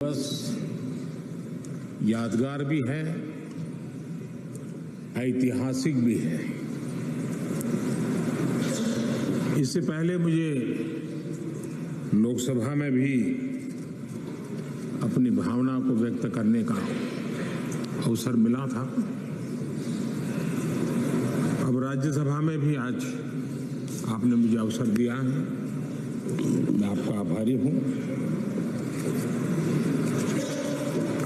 बस यादगार भी है, ऐतिहासिक भी है। इससे पहले मुझे लोकसभा में भी अपनी भावना को व्यक्त करने का अवसर मिला था। अब राज्यसभा में भी आज आपने मुझे अवसर दिया है, मैं आपका आभारी हूं।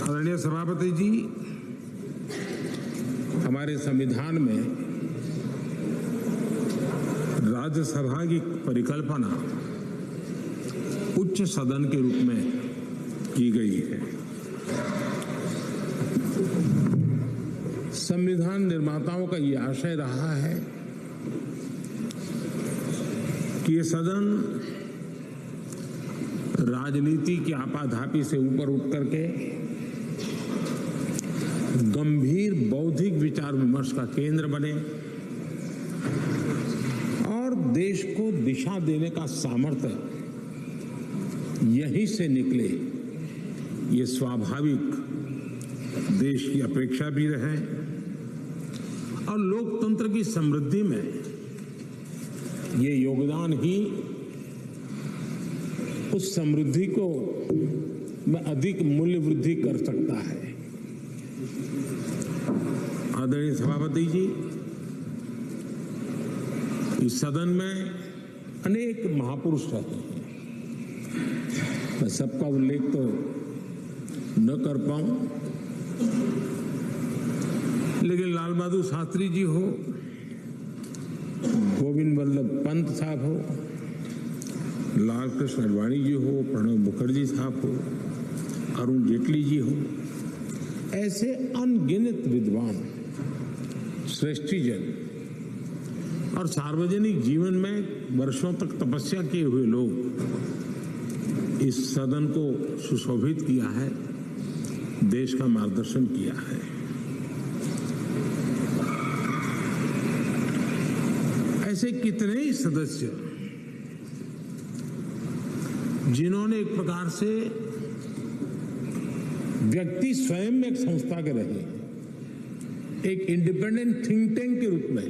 आदरणीय सभापति जी, हमारे संविधान में राज्यसभा की परिकल्पना उच्च सदन के रूप में की गई है। संविधान निर्माताओं का ये आशय रहा है कि ये सदन राजनीति की आपाधापी से ऊपर उठ करके गंभीर बौद्धिक विचार विमर्श का केंद्र बने और देश को दिशा देने का सामर्थ्य यहीं से निकले, ये स्वाभाविक देश की अपेक्षा भी रहे और लोकतंत्र की समृद्धि में ये योगदान ही उस समृद्धि को में अधिक मूल्य वृद्धि कर सकता है। आदरणीय सभापति जी, इस सदन में अनेक महापुरुष रहते हैं, मैं सबका उल्लेख तो न कर पाऊं, लेकिन लाल बहादुर शास्त्री जी हो, गोविंद वल्लभ पंत साहब हो, लाल कृष्ण आडवाणी जी हो, प्रणब मुखर्जी साहब हो, अरुण जेटली जी हो, ऐसे अनगिनत विद्वान श्रेष्ठीजन और सार्वजनिक जीवन में वर्षों तक तपस्या किए हुए लोग इस सदन को सुशोभित किया है, देश का मार्गदर्शन किया है। ऐसे कितने ही सदस्य जिन्होंने एक प्रकार से व्यक्ति स्वयं में एक संस्था के रहे, एक इंडिपेंडेंट थिंक टैंक के रूप में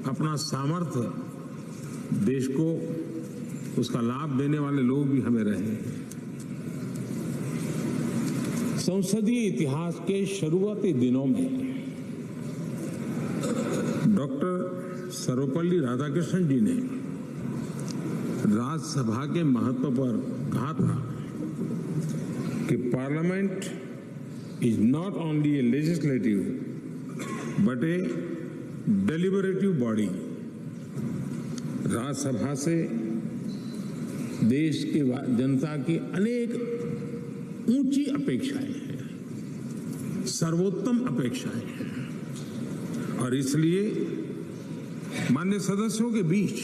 अपना सामर्थ्य देश को उसका लाभ देने वाले लोग भी हमें रहे हैं। संसदीय इतिहास के शुरुआती दिनों में डॉक्टर सर्वपल्ली राधाकृष्णन जी ने राज्यसभा के महत्व पर कहा था कि parliament is not only a legislative but a deliberative body। Rajya Sabha से देश के जनता की अनेक ऊंची अपेक्षाएं हैं, सर्वोत्तम अपेक्षाएं हैं और इसलिए मान्य सदस्यों के बीच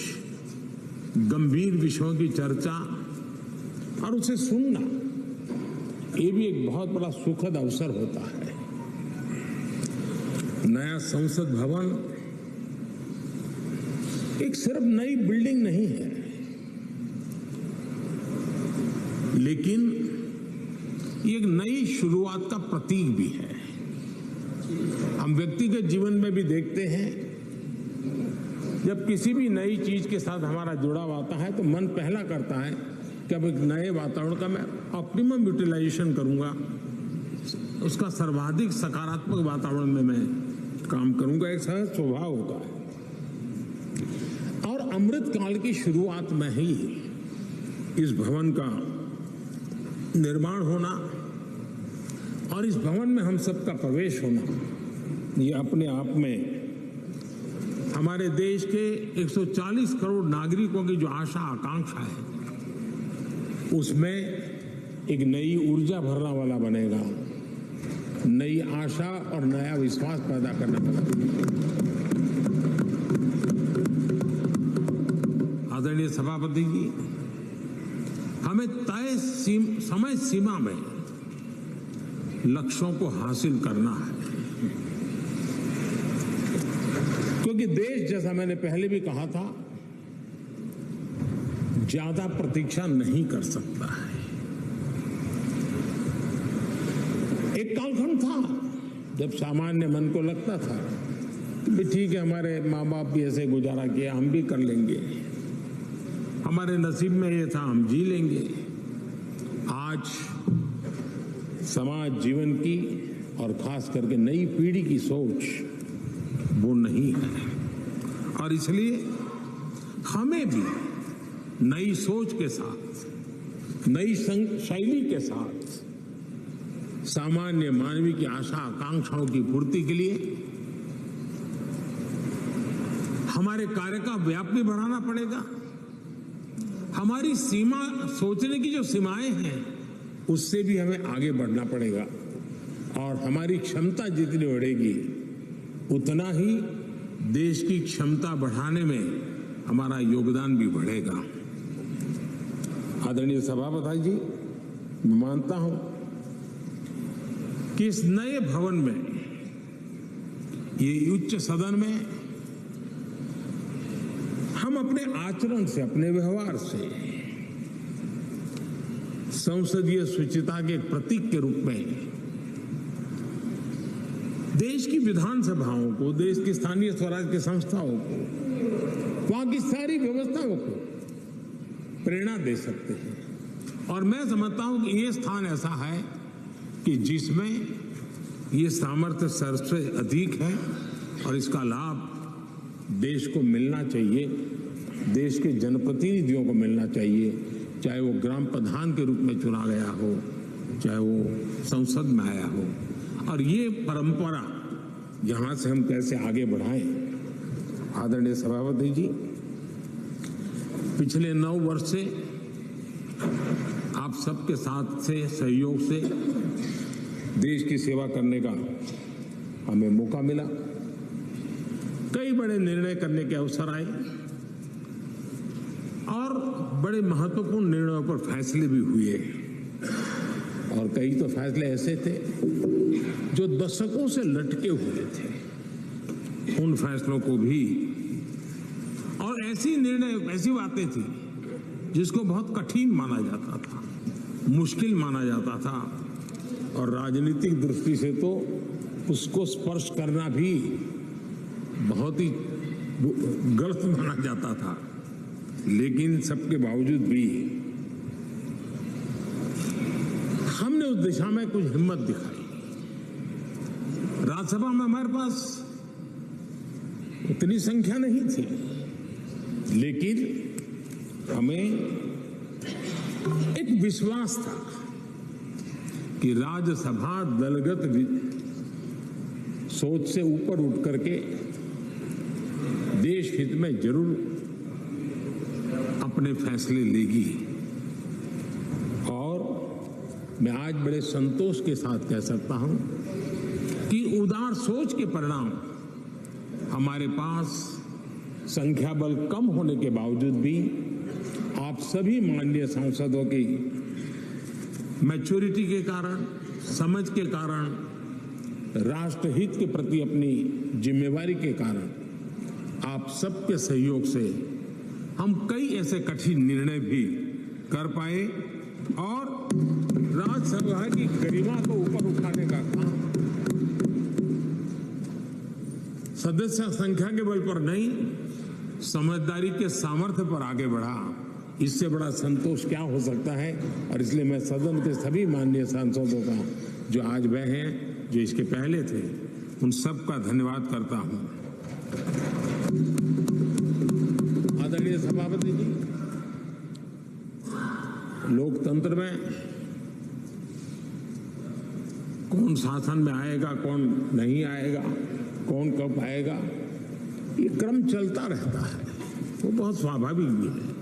गंभीर विषयों की चर्चा और उसे सुनना, ये भी एक बहुत बड़ा सुखद अवसर होता है। नया संसद भवन एक सिर्फ नई बिल्डिंग नहीं है, लेकिन ये एक नई शुरुआत का प्रतीक भी है। हम व्यक्तिगत जीवन में भी देखते हैं, जब किसी भी नई चीज के साथ हमारा जुड़ाव आता है तो मन पहला करता है कि अब एक नए वातावरण का मैं ऑप्टिमम यूटिलाइजेशन करूंगा, उसका सर्वाधिक सकारात्मक वातावरण में मैं काम करूंगा, एक सहज स्वभाव होता है। और अमृत काल की शुरुआत में ही इस भवन का निर्माण होना और इस भवन में हम सबका प्रवेश होना, ये अपने आप में हमारे देश के 140 करोड़ नागरिकों की जो आशा आकांक्षा है, उसमें एक नई ऊर्जा भरने वाला बनेगा, नई आशा और नया विश्वास पैदा करने वाला। आदरणीय सभापति जी, हमें तय समय सीमा में लक्ष्यों को हासिल करना है, क्योंकि देश, जैसा मैंने पहले भी कहा था, ज्यादा प्रतीक्षा नहीं कर सकता है। कालखंड था जब सामान्य मन को लगता था कि ठीक है, हमारे माँ बाप भी ऐसे गुजारा किया, हम भी कर लेंगे, हमारे नसीब में ये था, हम जी लेंगे। आज समाज जीवन की और खास करके नई पीढ़ी की सोच वो नहीं है, और इसलिए हमें भी नई सोच के साथ, नई शैली के साथ सामान्य मानवी की आशा आकांक्षाओं की पूर्ति के लिए हमारे कार्य का व्याप भी बढ़ाना पड़ेगा। हमारी सीमा, सोचने की जो सीमाएं हैं, उससे भी हमें आगे बढ़ना पड़ेगा, और हमारी क्षमता जितनी बढ़ेगी उतना ही देश की क्षमता बढ़ाने में हमारा योगदान भी बढ़ेगा। आदरणीय सभापति जी, मैं मानता हूं कि इस नए भवन में, ये उच्च सदन में, हम अपने आचरण से, अपने व्यवहार से संसदीय शुचिता के एक प्रतीक के रूप में देश की विधानसभाओं को, देश की स्थानीय स्वराज की संस्थाओं को, वहां की सारी व्यवस्थाओं को प्रेरणा दे सकते हैं। और मैं समझता हूं कि ये स्थान ऐसा है कि जिसमें ये सामर्थ्य सबसे अधिक है, और इसका लाभ देश को मिलना चाहिए, देश के जनप्रतिनिधियों को मिलना चाहिए, चाहे वो ग्राम प्रधान के रूप में चुना गया हो, चाहे वो संसद में आया हो। और ये परंपरा यहां से हम कैसे आगे बढ़ाएं। आदरणीय सभापति जी, पिछले 9 वर्ष से आप सबके साथ से, सहयोग से देश की सेवा करने का हमें मौका मिला। कई बड़े निर्णय करने के अवसर आए और बड़े महत्वपूर्ण निर्णयों पर फैसले भी हुए, और कई तो फैसले ऐसे थे जो दशकों से लटके हुए थे। उन फैसलों को भी, और ऐसी बातें थी जिसको बहुत कठिन माना जाता था, मुश्किल माना जाता था, और राजनीतिक दृष्टि से तो उसको स्पर्श करना भी बहुत ही गलत माना जाता था। लेकिन सबके बावजूद भी हमने उस दिशा में कुछ हिम्मत दिखाई। राज्यसभा में हमारे पास उतनी संख्या नहीं थी, लेकिन हमें एक विश्वास था कि राज्यसभा दलगत सोच से ऊपर उठ करके देश हित में जरूर अपने फैसले लेगी। और मैं आज बड़े संतोष के साथ कह सकता हूं कि उदार सोच के परिणाम हमारे पास संख्या बल कम होने के बावजूद भी आप सभी माननीय सांसदों की मैच्योरिटी के कारण, समझ के कारण, राष्ट्रहित के प्रति अपनी जिम्मेवारी के कारण, आप सबके सहयोग से हम कई ऐसे कठिन निर्णय भी कर पाए, और राज्यसभा की गरिमा को ऊपर उठाने का काम सदस्य संख्या के बल पर नहीं, समझदारी के सामर्थ्य पर आगे बढ़ा। इससे बड़ा संतोष क्या हो सकता है। और इसलिए मैं सदन के सभी माननीय सांसदों का, जो आज वह हैं, जो इसके पहले थे, उन सब का धन्यवाद करता हूं। आदरणीय सभापति जी, लोकतंत्र में कौन शासन में आएगा, कौन नहीं आएगा, कौन कब आएगा, ये क्रम चलता रहता है, वो बहुत स्वाभाविक भी है,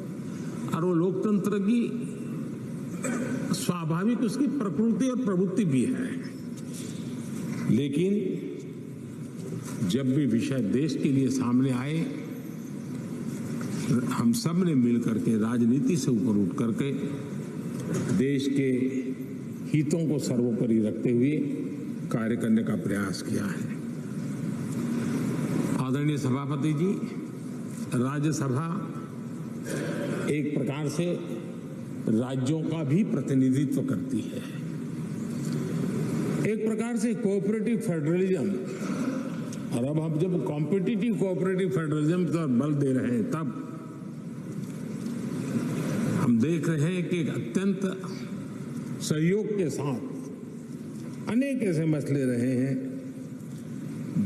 और वो लोकतंत्र की स्वाभाविक उसकी प्रकृति और प्रवृत्ति भी है। लेकिन जब भी विषय देश के लिए सामने आए, हम सब ने मिलकर के राजनीति से ऊपर उठ करके देश के हितों को सर्वोपरि रखते हुए कार्य करने का प्रयास किया है। आदरणीय सभापति जी, राज्यसभा एक प्रकार से राज्यों का भी प्रतिनिधित्व करती है। एक प्रकार से कोऑपरेटिव फेडरलिज्म, और अब हम जब कॉम्पिटिटिव कोऑपरेटिव फेडरलिज्म पर बल दे रहे हैं, तब हम देख रहे हैं कि एक अत्यंत सहयोग के साथ अनेक ऐसे मसले रहे हैं,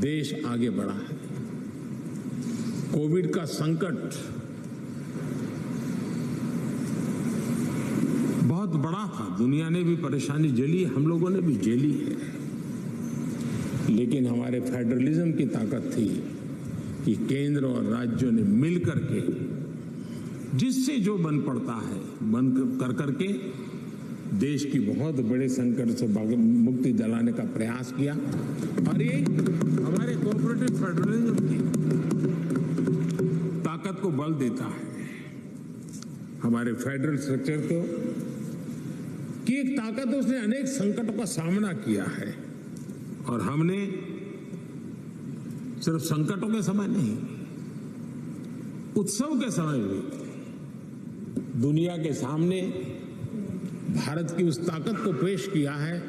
देश आगे बढ़ा है। कोविड का संकट बहुत बड़ा था, दुनिया ने भी परेशानी झेली, हम लोगों ने भी झेली है, लेकिन हमारे फेडरलिज्म की ताकत थी कि केंद्र और राज्यों ने मिलकर के जिससे जो बन पड़ता है बन कर करके देश की बहुत बड़े संकट से मुक्ति दिलाने का प्रयास किया। और ये हमारे कोऑपरेटिव फेडरलिज्म की ताकत को बल देता है, हमारे फेडरल स्ट्रक्चर को, कि एक ताकत उसने अनेक संकटों का सामना किया है। और हमने सिर्फ संकटों के समय नहीं, उत्सव के समय भी दुनिया के सामने भारत की उस ताकत को पेश किया है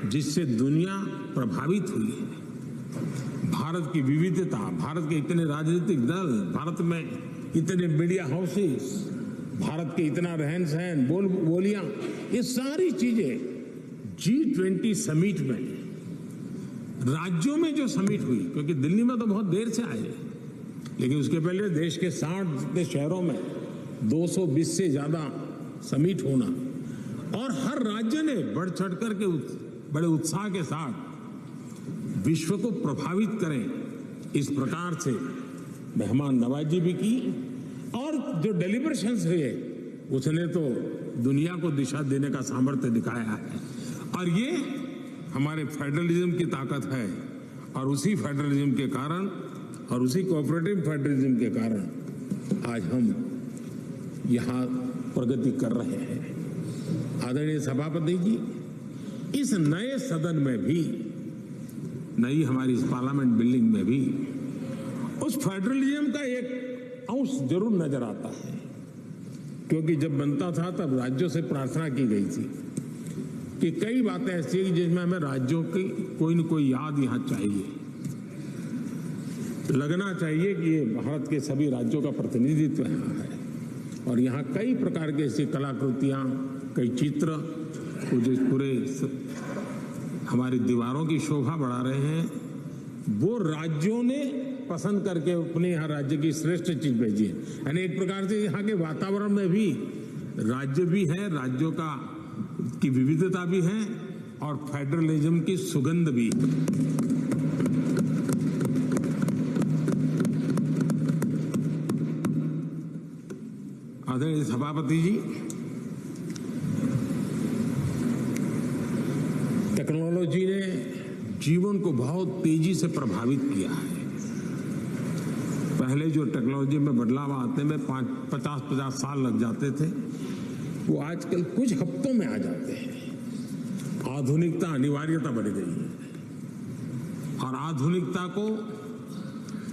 जिससे दुनिया प्रभावित हुई है। भारत की विविधता, भारत के इतने राजनीतिक दल, भारत में इतने मीडिया हाउसेस, भारत के इतना रहन सहन, बोलियां, ये सारी चीजें G20 समिट में, राज्यों में जो समिट हुई, क्योंकि दिल्ली में तो बहुत देर से आए, लेकिन उसके पहले देश के 60 शहरों में 220 से ज्यादा समिट होना, और हर राज्य ने बढ़ चढ़ करके बड़े उत्साह के साथ विश्व को प्रभावित करें इस प्रकार से मेहमान नवाजी भी की, और जो डेलिब्रेशंस हुए उसने तो दुनिया को दिशा देने का सामर्थ्य दिखाया है। और ये हमारे फेडरलिज्म की ताकत है, और उसी फेडरलिज्म के कारण और उसी कोऑपरेटिव फेडरलिज्म के कारण आज हम यहाँ प्रगति कर रहे हैं। आदरणीय सभापति जी, इस नए सदन में भी, नई हमारी इस पार्लियामेंट बिल्डिंग में भी उस फेडरलिज्म का एक अंश जरूर नजर आता है, क्योंकि जब बनता था तब राज्यों से प्रार्थना की गई थी कि कई बातें ऐसी हैं जिसमें हमें राज्यों की कोई न कोई याद यहाँ चाहिए, लगना चाहिए कि ये भारत के सभी राज्यों का प्रतिनिधित्व यहाँ है। और यहाँ कई प्रकार की ऐसी कलाकृतियाँ, कई चित्र जो पूरे हमारी दीवारों की शोभा बढ़ा रहे हैं, वो राज्यों ने पसंद करके अपने यहाँ राज्य की श्रेष्ठ चीज भेजी है। यानी एक प्रकार से यहाँ के वातावरण में भी राज्य भी है, राज्यों की विविधता भी है, और फेडरलिज्म की सुगंध भी। आदरणीय सभापति जी, टेक्नोलॉजी ने जीवन को बहुत तेजी से प्रभावित किया है। पहले जो टेक्नोलॉजी में बदलाव आते में 50 साल लग जाते थे, वो आजकल कुछ हफ्तों में आ जाते हैं। आधुनिकता अनिवार्यता बढ़ गई है, और आधुनिकता को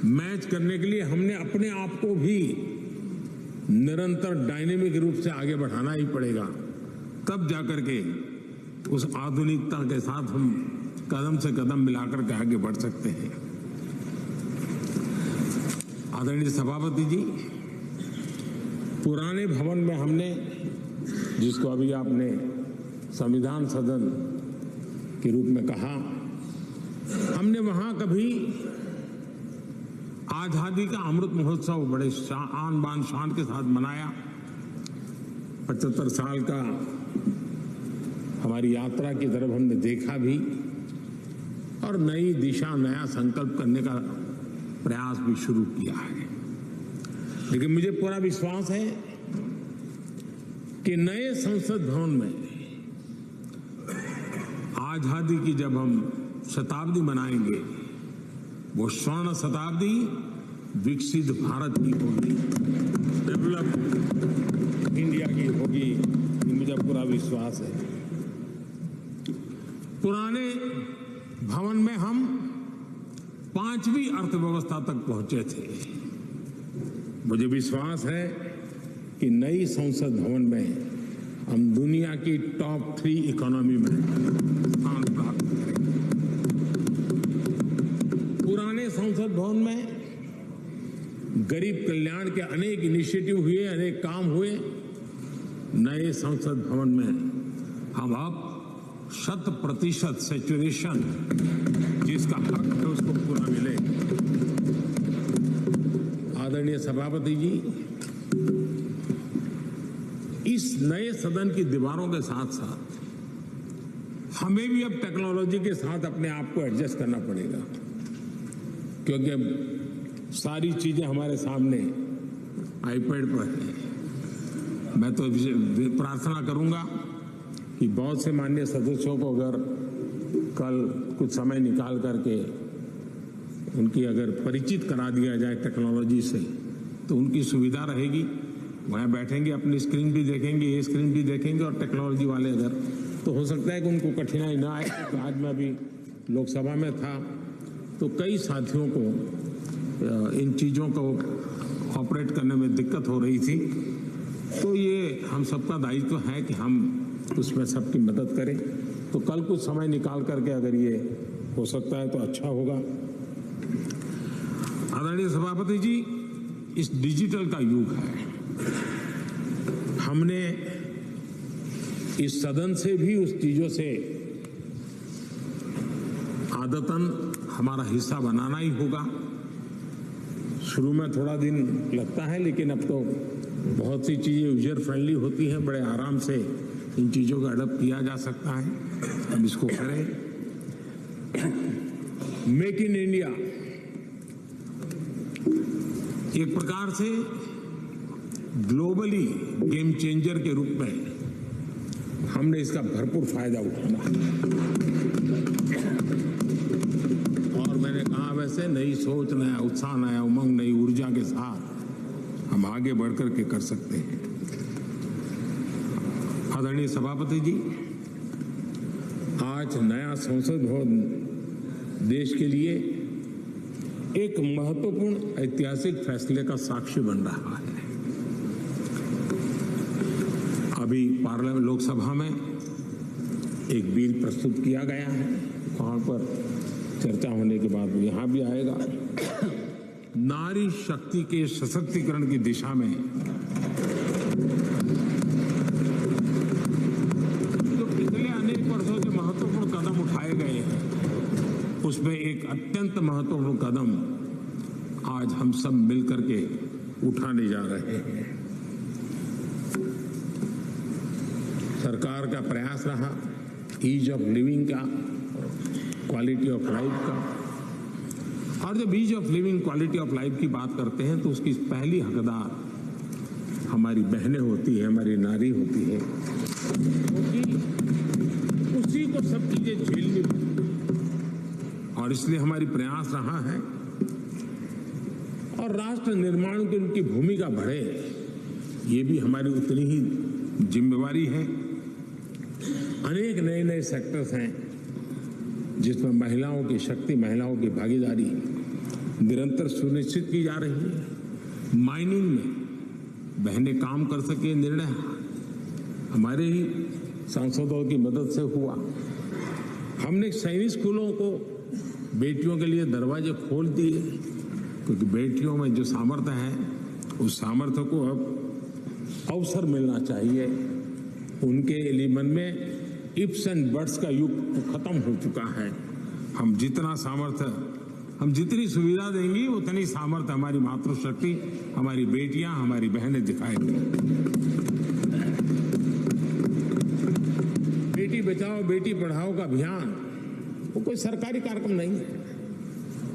मैच करने के लिए हमने अपने आप को भी निरंतर डायनेमिक रूप से आगे बढ़ाना ही पड़ेगा, तब जाकर के उस आधुनिकता के साथ हम कदम से कदम मिलाकर के आगे बढ़ सकते हैं। आदरणीय सभापति जी, पुराने भवन में हमने, जिसको अभी आपने संविधान सदन के रूप में कहा, हमने वहां कभी आजादी का अमृत महोत्सव बड़े आन बान शान के साथ मनाया। 75 साल का हमारी यात्रा की तरफ हमने देखा भी, और नई दिशा, नया संकल्प करने का प्रयास भी शुरू किया है। लेकिन मुझे पूरा विश्वास है कि नए संसद भवन में आजादी की जब हम शताब्दी मनाएंगे, वो स्वर्ण शताब्दी विकसित भारत की होगी, डेवलप्ड इंडिया की होगी, मुझे पूरा विश्वास है। पुराने भवन में हम 5वीं अर्थव्यवस्था तक पहुंचे थे। मुझे विश्वास है कि नई संसद भवन में हम दुनिया की टॉप 3 इकोनॉमी में स्थान प्राप्त करेंगे। गरीब कल्याण के अनेक इनिशिएटिव हुए, अनेक काम हुए। नए संसद भवन में हम अब 100% सैचुरेशन जिसका हक है उसको पूरा मिले। आदरणीय सभापति जी, इस नए सदन की दीवारों के साथ साथ हमें भी अब टेक्नोलॉजी के साथ अपने आप को एडजस्ट करना पड़ेगा, क्योंकि अब सारी चीजें हमारे सामने आईपैड पर है। मैं तो प्रार्थना करूंगा कि बहुत से माननीय सदस्यों को अगर कल कुछ समय निकाल करके उनकी अगर परिचित करा दिया जाए टेक्नोलॉजी से, तो उनकी सुविधा रहेगी। वहाँ बैठेंगे, अपनी स्क्रीन भी देखेंगे, ये स्क्रीन भी देखेंगे, और टेक्नोलॉजी वाले अगर, तो हो सकता है कि उनको कठिनाई ना आए। तो आज मैं अभी लोकसभा में था तो कई साथियों को इन चीज़ों को ऑपरेट करने में दिक्कत हो रही थी। तो ये हम सबका दायित्व है कि हम उसमें सबकी मदद करें। तो कल कुछ समय निकाल करके अगर ये हो सकता है तो अच्छा होगा। आदरणीय सभापति जी, इस डिजिटल का युग है। हमने इस सदन से भी उस चीजों से आदतन हमारा हिस्सा बनाना ही होगा। शुरू में थोड़ा दिन लगता है, लेकिन अब तो बहुत सी चीजें यूजर फ्रेंडली होती हैं, बड़े आराम से इन चीजों का अडॉप्ट किया जा सकता है। हम इसको करें। मेक इन इंडिया एक प्रकार से ग्लोबली गेम चेंजर के रूप में हमने इसका भरपूर फायदा उठाना है। और मैंने कहा, वैसे नई सोच, नया उत्साह, नया उमंग, नई ऊर्जा के साथ हम आगे बढ़कर के कर सकते हैं। आदरणीय सभापति जी, आज नया संसद भवन देश के लिए एक महत्वपूर्ण ऐतिहासिक फैसले का साक्षी बन रहा है। अभी पार्लियामेंट लोकसभा में एक बिल प्रस्तुत किया गया है, वहां पर चर्चा होने के बाद यहां भी आएगा। नारी शक्ति के सशक्तिकरण की दिशा में जो पिछले अनेक वर्षों से महत्वपूर्ण कदम उठाए गए हैं, उसमें एक अत्यंत महत्वपूर्ण कदम आज हम सब मिलकर के उठाने जा रहे हैं। सरकार का प्रयास रहा ईज ऑफ लिविंग का, क्वालिटी ऑफ लाइफ का। और जब ease of living, quality of life की बात करते हैं तो उसकी पहली हकदार हमारी बहनें होती है, हमारी नारी होती है, क्योंकि उसी को सब चीजें झेलनी पड़ती है। और इसलिए हमारी प्रयास रहा है और राष्ट्र निर्माण की उनकी भूमिका बढ़े, ये भी हमारी उतनी ही जिम्मेवारी है। अनेक नए नए सेक्टर्स हैं जिसमें महिलाओं की शक्ति, महिलाओं की भागीदारी निरंतर सुनिश्चित की जा रही है। माइनिंग में बहनें काम कर सके, निर्णय हमारे ही सांसदों की मदद से हुआ। हमने सैनिक स्कूलों को बेटियों के लिए दरवाजे खोल दिए, क्योंकि बेटियों में जो सामर्थ्य है, उस सामर्थ्य को अब अवसर मिलना चाहिए। उनके मन में इफ्स एंड बट्स का युग खत्म हो चुका है। हम जितना सामर्थ्य, हम जितनी सुविधा देंगी, उतनी सामर्थ्य हमारी मातृशक्ति, हमारी बेटियां, हमारी बहनें दिखाएंगी। बेटी बचाओ बेटी पढ़ाओ का अभियान वो कोई सरकारी कार्यक्रम नहीं है,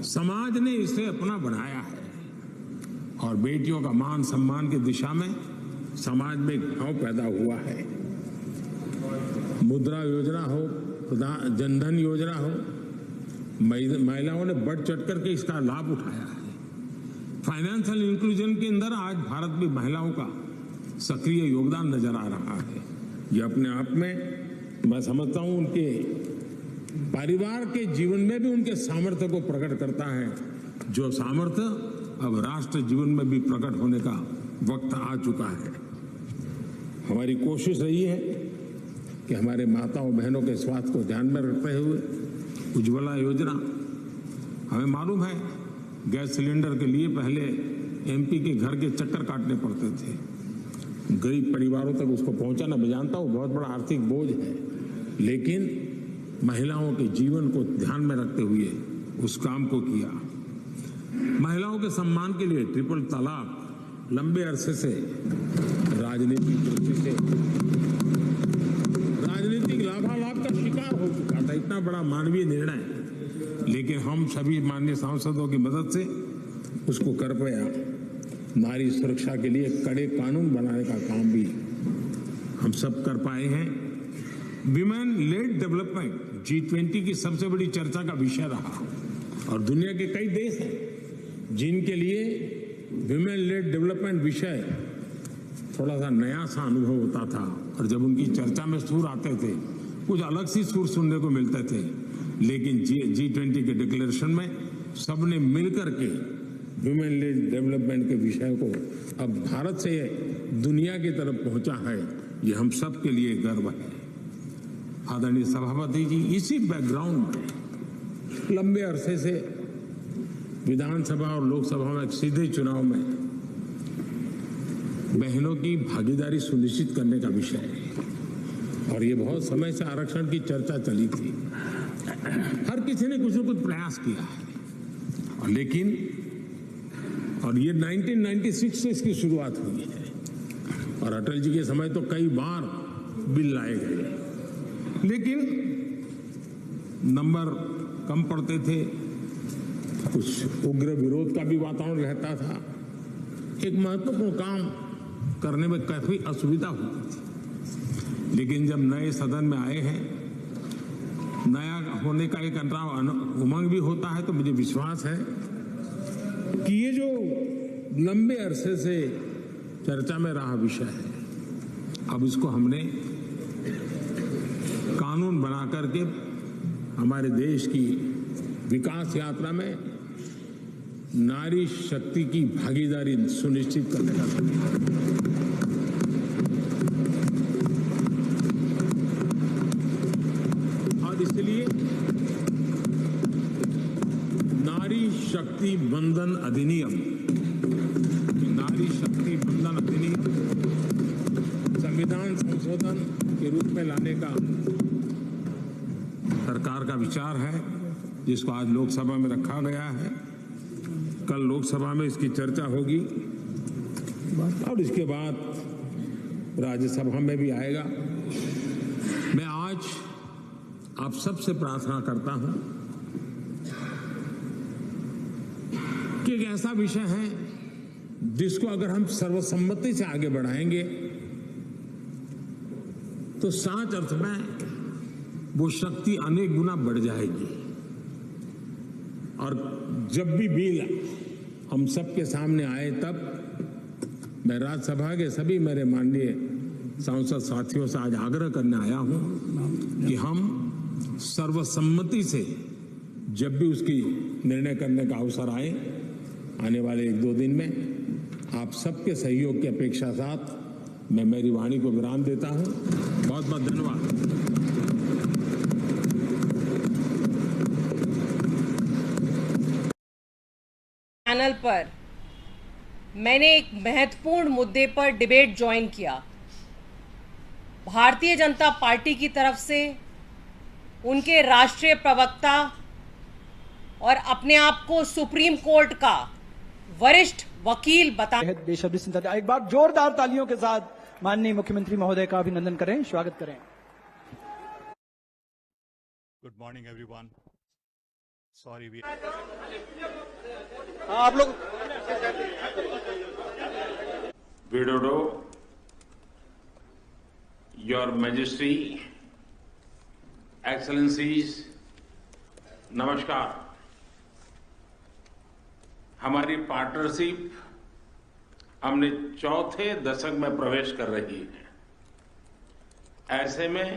समाज ने इसे अपना बनाया है। और बेटियों का मान सम्मान की दिशा में समाज में एक भाव पैदा हुआ है। मुद्रा योजना हो, जनधन योजना हो, महिलाओं ने बढ़ चढ़ करके इसका लाभ उठाया है। फाइनेंशियल इंक्लूजन के अंदर आज भारत में महिलाओं का सक्रिय योगदान नजर आ रहा है। ये अपने आप में मैं समझता हूं उनके परिवार के जीवन में भी उनके सामर्थ्य को प्रकट करता है, जो सामर्थ्य अब राष्ट्र जीवन में भी प्रकट होने का वक्त आ चुका है। हमारी कोशिश रही है कि हमारे माताओं बहनों के स्वास्थ्य को ध्यान में रखते हुए उज्ज्वला योजना, हमें मालूम है गैस सिलेंडर के लिए पहले एमपी के घर के चक्कर काटने पड़ते थे। गरीब परिवारों तक उसको पहुंचाना, मैं जानता हूं बहुत बड़ा आर्थिक बोझ है, लेकिन महिलाओं के जीवन को ध्यान में रखते हुए उस काम को किया। महिलाओं के सम्मान के लिए ट्रिपल तलाक लंबे अरसे से राजनीतिक दृष्टि से राजनीतिक लाभालाभ का शिकार हो चुका था। इतना बड़ा मानवीय निर्णय, लेकिन हम सभी माननीय सांसदों की मदद से उसको कर पाया। नारी सुरक्षा के लिए कड़े कानून बनाने का काम भी हम सब कर पाए हैं। विमेन लेड डेवलपमेंट G20 की सबसे बड़ी चर्चा का विषय रहा और दुनिया के कई देश हैं जिनके लिए विमेन लेड डेवलपमेंट विषय थोड़ा सा नया सा अनुभव होता था, और जब उनकी चर्चा में सुर आते थे कुछ अलग सी सुर सुनने को मिलते थे। लेकिन G20 के डिक्लेरेशन में सबने मिलकर के विमेन लेड डेवलपमेंट के विषय को अब भारत से दुनिया की तरफ पहुंचा है, ये हम सब के लिए गर्व है। आदरणीय सभापति जी, इसी बैकग्राउंड में लंबे अरसे से विधानसभा और लोकसभा में सीधे चुनाव में बहनों की भागीदारी सुनिश्चित करने का विषय है, और ये बहुत समय से आरक्षण की चर्चा चली थी। हर किसी ने कुछ न कुछ प्रयास किया है, और लेकिन ये 1996 से इसकी शुरुआत हुई है, और अटल जी के समय तो कई बार बिल लाए गए, लेकिन नंबर कम पड़ते थे, कुछ उग्र विरोध का भी वातावरण रहता था। एक महत्वपूर्ण काम करने में काफी असुविधा होती थी। लेकिन जब नए सदन में आए हैं, नया होने का एक उमंग भी होता है, तो मुझे विश्वास है कि ये जो लंबे अरसे से चर्चा में रहा विषय है, अब इसको हमने कानून बना करके हमारे देश की विकास यात्रा में नारी शक्ति की भागीदारी सुनिश्चित करने का समय है। और इसलिए नारी शक्ति बंधन अधिनियम संविधान संशोधन के रूप में लाने का सरकार का विचार है, जिसको आज लोकसभा में रखा गया है। कल लोकसभा में इसकी चर्चा होगी और इसके बाद राज्यसभा में भी आएगा। मैं आज आप सबसे प्रार्थना करता हूं कि एक ऐसा विषय है जिसको अगर हम सर्वसम्मति से आगे बढ़ाएंगे तो सच अर्थ में वो शक्ति अनेक गुना बढ़ जाएगी। और जब भी बिल हम सबके सामने आए, तब मैं राज्यसभा के सभी मेरे माननीय सांसद साथियों से आज आग्रह करने आया हूं कि हम सर्वसम्मति से जब भी उसकी निर्णय करने का अवसर आए, आने वाले 1-2 दिन में आप सबके सहयोग की अपेक्षा साथ मैं मेरी वाणी को विराम देता हूं। बहुत बहुत धन्यवाद। चैनल पर मैंने एक महत्वपूर्ण मुद्दे पर डिबेट ज्वाइन किया। भारतीय जनता पार्टी की तरफ से उनके राष्ट्रीय प्रवक्ता और अपने आप को सुप्रीम कोर्ट का वरिष्ठ वकील बता एक बार जोरदार तालियों के साथ माननीय मुख्यमंत्री महोदय का अभिनंदन करें, स्वागत करें। Good morning everyone. Sorry we आप लोग विडोडो, योर मैजेस्टी, एक्सेलेंसीज, नमस्कार। हमारी पार्टनरशिप हमने 4थे दशक में प्रवेश कर रही है। ऐसे में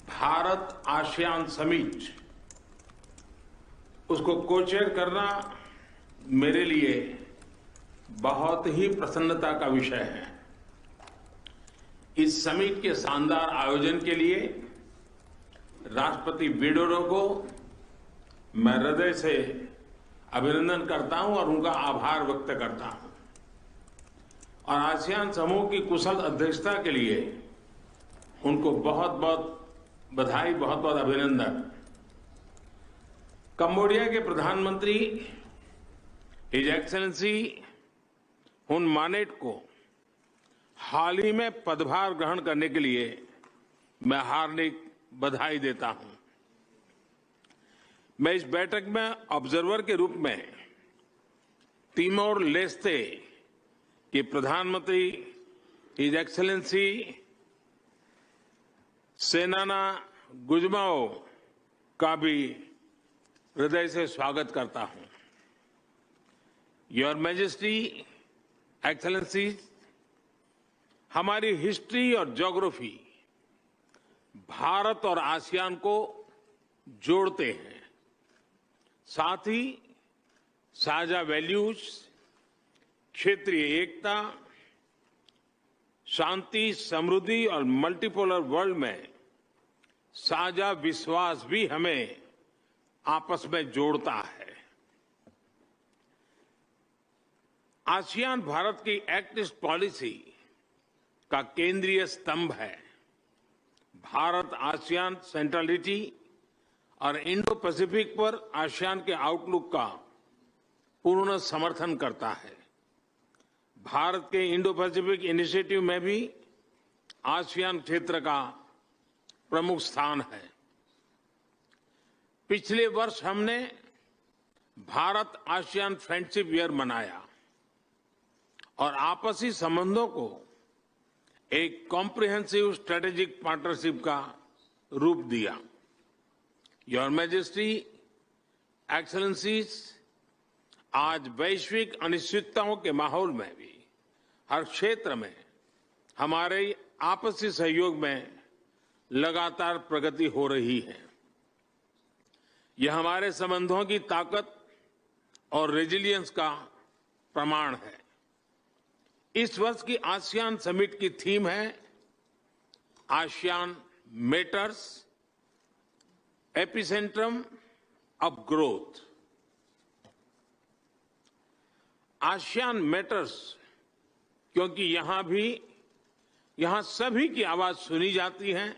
भारत आसियान समिट, उसको कोचेयर करना मेरे लिए बहुत ही प्रसन्नता का विषय है। इस समिट के शानदार आयोजन के लिए राष्ट्रपति विडोडो को मैं हृदय से अभिनंदन करता हूं और उनका आभार व्यक्त करता हूं और आसियान समूह की कुशल अध्यक्षता के लिए उनको बहुत बहुत बधाई, बहुत बहुत अभिनंदन। कंबोडिया के प्रधानमंत्री हिज एक्सेलेंसी हुन मानेट को हाल ही में पदभार ग्रहण करने के लिए मैं हार्दिक बधाई देता हूं। मैं इस बैठक में ऑब्जर्वर के रूप में तिमोर लेस्ते के प्रधानमंत्री हिज एक्सेलेंसी सेनाना गुजमाओ का भी हृदय से स्वागत करता हूं। योर मैजेस्टी, एक्सेलेंसी, हमारी हिस्ट्री और ज्योग्राफी भारत और आसियान को जोड़ते हैं। साथ ही साझा वैल्यूज, क्षेत्रीय एकता, शांति, समृद्धि और मल्टीपोलर वर्ल्ड में साझा विश्वास भी हमें आपस में जोड़ता है। आसियान भारत की एक्ट ईस्ट पॉलिसी का केंद्रीय स्तंभ है। भारत आसियान सेंट्रलिटी और इंडो पैसिफिक पर आसियान के आउटलुक का पूर्ण समर्थन करता है। भारत के इंडो पैसिफिक इनिशिएटिव में भी आसियान क्षेत्र का प्रमुख स्थान है। पिछले वर्ष हमने भारत आसियान फ्रेंडशिप ईयर मनाया और आपसी संबंधों को एक कॉम्प्रिहेंसिव स्ट्रेटेजिक पार्टनरशिप का रूप दिया। योर मैजेस्टी, एक्सेलेंसीज, आज वैश्विक अनिश्चितताओं के माहौल में भी हर क्षेत्र में हमारे आपसी सहयोग में लगातार प्रगति हो रही है। यह हमारे संबंधों की ताकत और रेजिलियंस का प्रमाण है। इस वर्ष की आसियान समिट की थीम है ASEAN matters, epicentrum of growth. ASEAN matters क्योंकि यहां सभी की आवाज सुनी जाती है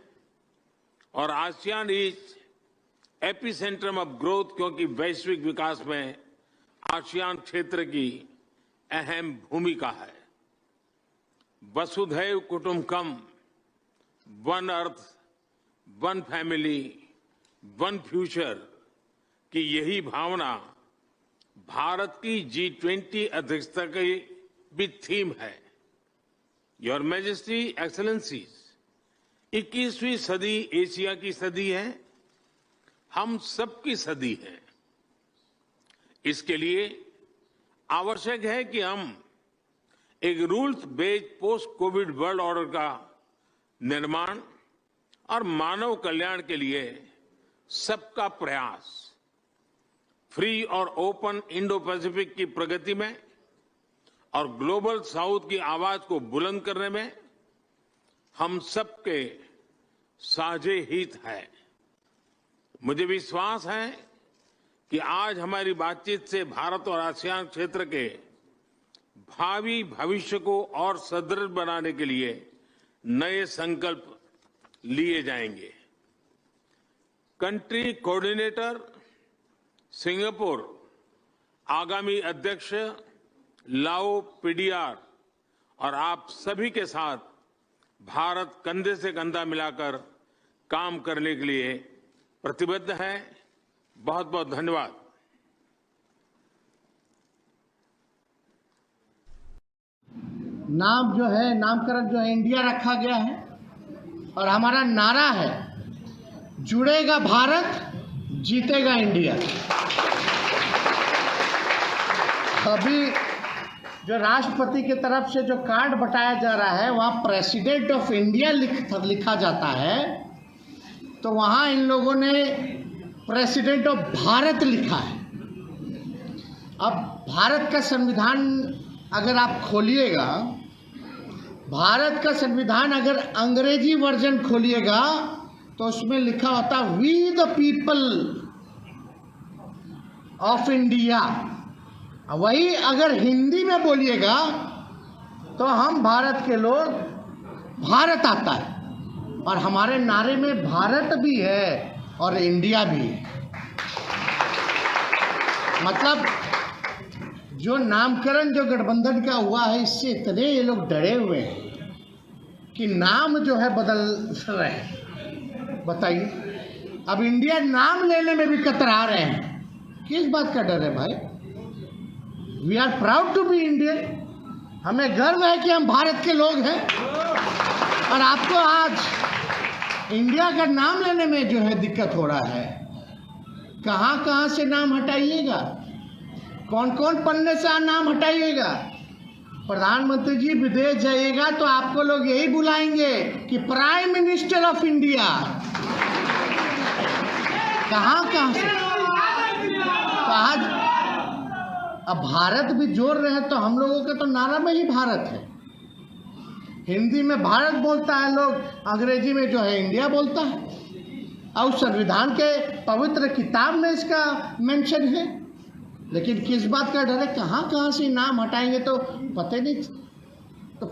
और ASEAN is epicentrum of growth क्योंकि वैश्विक विकास में आसियान क्षेत्र की अहम भूमिका है। वसुधैव कुटुंबकम, one earth, one family, one future की यही भावना भारत की G20 अध्यक्षता की भी थीम है। योर मैजेस्टी, एक्सेलेंसीज, 21वीं सदी एशिया की सदी है, हम सबकी सदी है। इसके लिए आवश्यक है कि हम एक rules based post Covid world order का निर्माण और मानव कल्याण के लिए सबका प्रयास, फ्री और ओपन इंडो पैसिफिक की प्रगति में और ग्लोबल साउथ की आवाज को बुलंद करने में हम सबके साझे हित है। मुझे विश्वास है कि आज हमारी बातचीत से भारत और आसियान क्षेत्र के भावी भविष्य को और सुदृढ़ बनाने के लिए नए संकल्प लिए जाएंगे। कंट्री कोऑर्डिनेटर सिंगापुर, आगामी अध्यक्ष लाओ पीडीआर और आप सभी के साथ भारत कंधे से कंधा मिलाकर काम करने के लिए प्रतिबद्ध है। बहुत बहुत धन्यवाद। नाम जो है, नामकरण जो है इंडिया रखा गया है और हमारा नारा है जुड़ेगा भारत, जीतेगा इंडिया। अभी जो राष्ट्रपति की तरफ से जो कार्ड बटाया जा रहा है वहाँ प्रेसिडेंट ऑफ इंडिया लिखा जाता है, तो वहाँ इन लोगों ने प्रेसिडेंट ऑफ भारत लिखा है। अब भारत का संविधान अगर आप खोलिएगा, भारत का संविधान अगर अंग्रेजी वर्जन खोलिएगा तो उसमें लिखा होता we the people of India. वही अगर हिंदी में बोलिएगा तो हम भारत के लोग, भारत आता है और हमारे नारे में भारत भी है और इंडिया भी है। मतलब जो नामकरण जो गठबंधन का हुआ है, इससे इतने ये लोग डरे हुए हैं कि नाम जो है बदल रहे हैं। बताइए, अब इंडिया नाम लेने में भी कतरा रहे हैं। किस बात का डर है भाई? We are proud to be Indian. हमें गर्व है कि हम भारत के लोग हैं। और आपको आज इंडिया का नाम लेने में जो है दिक्कत हो रहा है। कहाँ कहाँ से नाम हटाइएगा, कौन कौन पन्ने से नाम हटाइएगा। प्रधानमंत्री जी विदेश जाइएगा तो आपको लोग यही बुलाएंगे कि प्राइम मिनिस्टर ऑफ इंडिया। कहाँ कहाँ से? तो आज अब भारत भी जोड़ रहे हैं तो हम लोगों के तो नारा में ही भारत है। हिंदी में भारत बोलता है लोग, अंग्रेजी में जो है इंडिया बोलता है, और संविधान के पवित्र किताब में इसका मेंशन है। लेकिन किस बात का डर है? कहाँ कहाँ से नाम हटाएंगे तो पता नहीं। तो